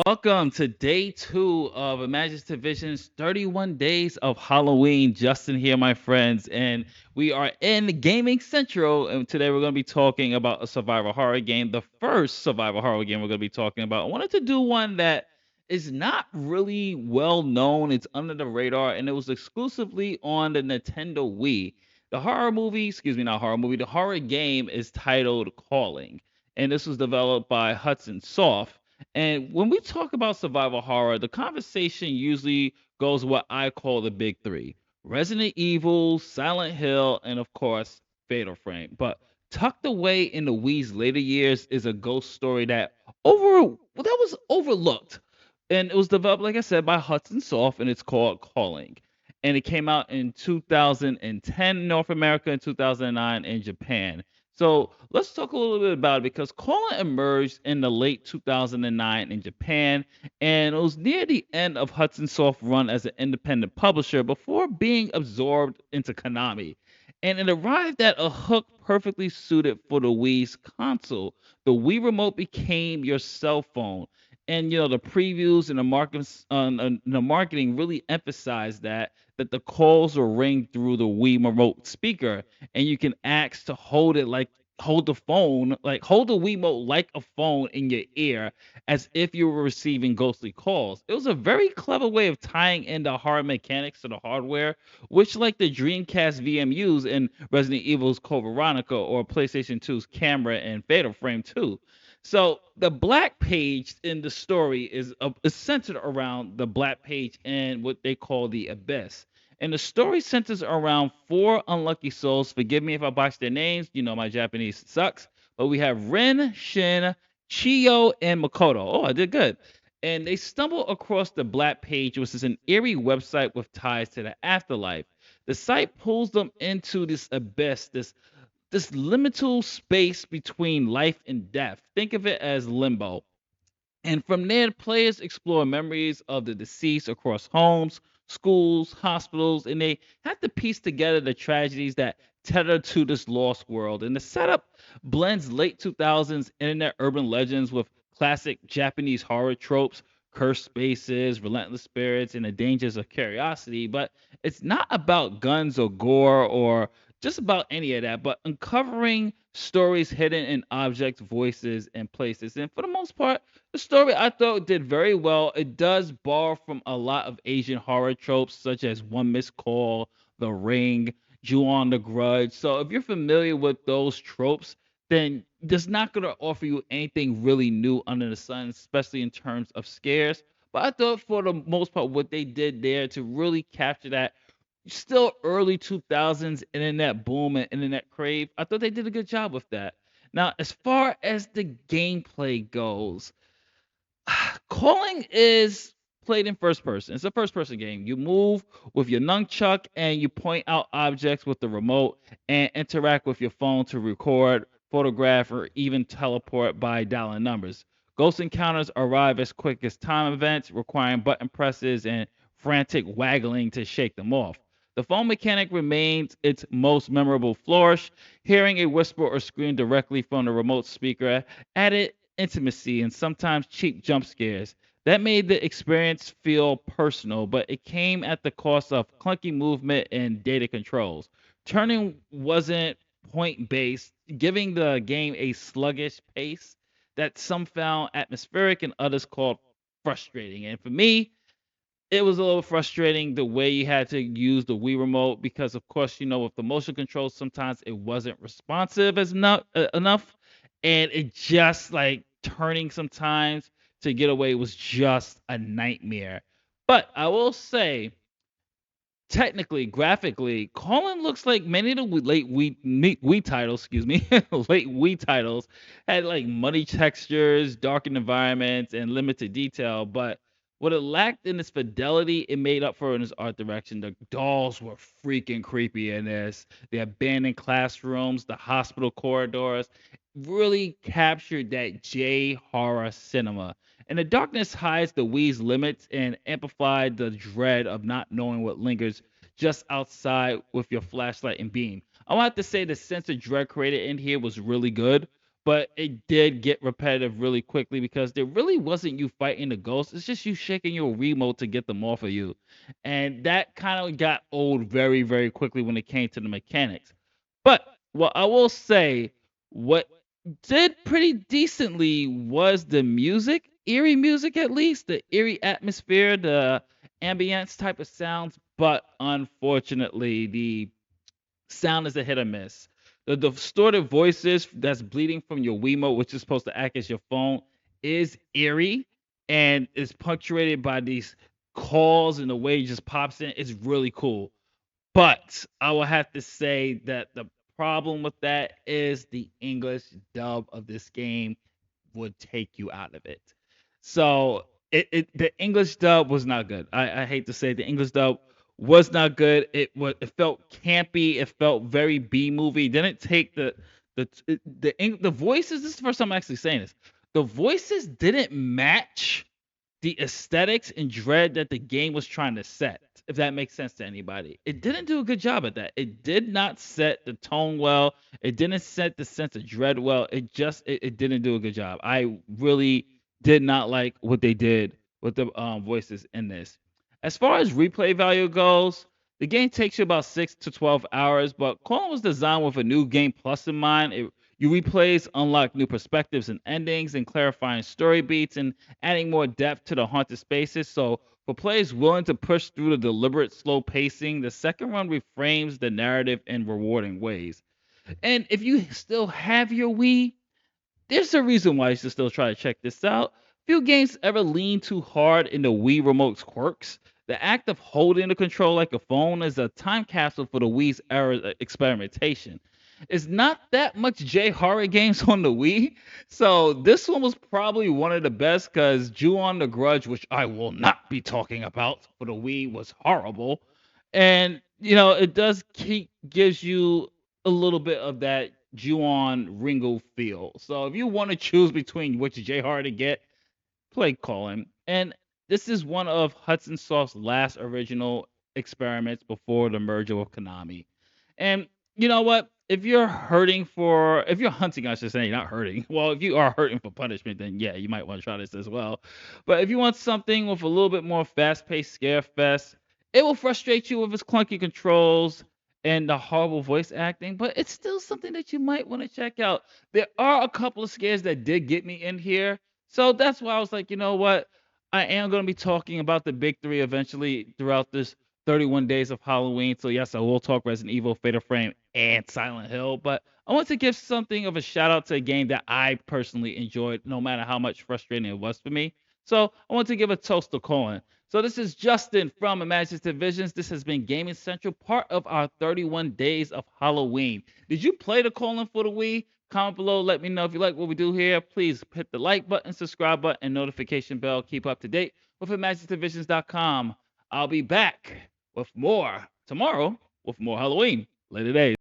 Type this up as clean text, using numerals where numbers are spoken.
Welcome to day two of Imaginative Vision's 31 Days of Halloween. Justin here, my friends, and we are in Gaming Central. And today we're going to be talking about a survival horror game, the first survival horror game we're going to be talking about. I wanted to do one that is not really well known, it's under the radar, and it was exclusively on the Nintendo Wii. The horror movie, excuse me, not horror movie, the horror game is titled Calling, and this was developed by Hudson Soft. And when we talk about survival horror, the conversation usually goes what I call the big three: Resident Evil, Silent Hill, and of course, Fatal Frame. But tucked away in the Wii's later years is a ghost story that was overlooked. And it was developed, like I said, by Hudson Soft, and it's called Calling. And it came out in 2010 in North America and 2009 in Japan. So let's talk a little bit about it because Cola emerged in the late 2009 in Japan, and it was near the end of Hudson Soft run as an independent publisher before being absorbed into Konami. And it arrived at a hook perfectly suited for the Wii's console. The Wii Remote became your cell phone. And the previews and the marketing really emphasized that the calls will ring through the Wii Remote speaker, and you can ask to hold the phone, like hold the Wiimote like a phone in your ear, as if you were receiving ghostly calls. It was a very clever way of tying in the hard mechanics to the hardware, which, like the Dreamcast VMUs in Resident Evil's Code Veronica or PlayStation 2's camera and Fatal Frame 2. So the black page in the story is centered around the black page and what they call the abyss. And the story centers around four unlucky souls. Forgive me if I botch their names. My Japanese sucks. But we have Ren, Shin, Chiyo, and Makoto. Oh, I did good. And they stumble across the Black Page, which is an eerie website with ties to the afterlife. The site pulls them into this abyss, this liminal space between life and death. Think of it as limbo. And from there, players explore memories of the deceased across homes, schools, hospitals, and they have to piece together the tragedies that tether to this lost world. And the setup blends late 2000s internet urban legends with classic Japanese horror tropes, cursed spaces, relentless spirits, and the dangers of curiosity. But it's not about guns or gore or just about any of that, but uncovering stories hidden in objects, voices, and places. And for the most part, the story I thought did very well. It does borrow from a lot of Asian horror tropes, such as One Missed Call, The Ring, Ju-on the Grudge. So if you're familiar with those tropes, then it's not going to offer you anything really new under the sun, especially in terms of scares. But I thought for the most part, what they did there to really capture that still early 2000s internet boom and internet crave, I thought they did a good job with that. Now, as far as the gameplay goes, Calling is played in first person. It's a first person game. You move with your nunchuck and you point out objects with the remote and interact with your phone to record, photograph, or even teleport by dialing numbers. Ghost encounters arrive as quick as time events, requiring button presses and frantic waggling to shake them off. The phone mechanic remains its most memorable flourish. Hearing a whisper or scream directly from the remote speaker added intimacy and sometimes cheap jump scares. That made the experience feel personal, but it came at the cost of clunky movement and data controls. Turning wasn't point based, giving the game a sluggish pace that some found atmospheric and others called frustrating. And for me, it was a little frustrating the way you had to use the Wii remote because, of course, with the motion controls, sometimes it wasn't responsive as enough, and it just like turning sometimes to get away was just a nightmare. But I will say, technically, graphically, Colin looks like many of the late Wii titles, excuse me, late Wii titles had like muddy textures, darkened environments, and limited detail. But what it lacked in its fidelity, it made up for in its art direction. The dolls were freaking creepy in this. The abandoned classrooms, the hospital corridors, really captured that J horror cinema. And the darkness hides the Wii's limits and amplified the dread of not knowing what lingers just outside with your flashlight and beam. I want to say the sense of dread created in here was really good, but it did get repetitive really quickly because there really wasn't you fighting the ghosts. It's just you shaking your remote to get them off of you. And that kind of got old very, very quickly when it came to the mechanics. But what I will say, what did pretty decently was the music, eerie music at least, the eerie atmosphere, the ambience type of sounds. But unfortunately, the sound is a hit or miss. The distorted voices that's bleeding from your Wiimote, which is supposed to act as your phone, is eerie and is punctuated by these calls and the way it just pops in. It's really cool. But I will have to say that the problem with that is the English dub of this game would take you out of it. So the English dub was not good. I hate to say it, the English dub was not good. It felt campy. It felt very B movie. Didn't take the voices. This is the first time I'm actually saying this. The voices didn't match the aesthetics and dread that the game was trying to set, if that makes sense to anybody. It didn't do a good job at that. It did not set the tone well. It didn't set the sense of dread well. It didn't do a good job. I really did not like what they did with the voices in this. As far as replay value goes, the game takes you about 6 to 12 hours, but Call was designed with a new game plus in mind. You replays unlock new perspectives and endings and clarifying story beats and adding more depth to the haunted spaces. So, for players willing to push through the deliberate slow pacing, the second run reframes the narrative in rewarding ways. And if you still have your Wii, there's a reason why you should still try to check this out. Few games ever lean too hard into Wii Remote's quirks. The act of holding the control like a phone is a time capsule for the Wii's era experimentation. It's not that much J horror games on the Wii, so this one was probably one of the best because Ju-On the Grudge, which I will not be talking about for the Wii, was horrible. And it does keep gives you a little bit of that Ju-On Ringo feel. So if you want to choose between which J horror to get, play Colin. And this is one of Hudson Soft's last original experiments before the merger with Konami. And you know what? If you're hunting, I should say, not hurting. Well, if you are hurting for punishment, then yeah, you might want to try this as well. But if you want something with a little bit more fast-paced scare fest, it will frustrate you with its clunky controls and the horrible voice acting, but it's still something that you might want to check out. There are a couple of scares that did get me in here, so that's why I was like, you know what? I am going to be talking about the big three eventually throughout this 31 days of Halloween. So, yes, I will talk Resident Evil, Fatal Frame, and Silent Hill. But I want to give something of a shout out to a game that I personally enjoyed, no matter how much frustrating it was for me. So, I want to give a toast to Colin. So, this is Justin from Imaginative Visions. This has been Gaming Central, part of our 31 days of Halloween. Did you play the Colin for the Wii? Comment below. Let me know if you like what we do here. Please hit the like button, subscribe button, and notification bell. Keep up to date with imaginativevisions.com. I'll be back with more tomorrow with more Halloween. Later days.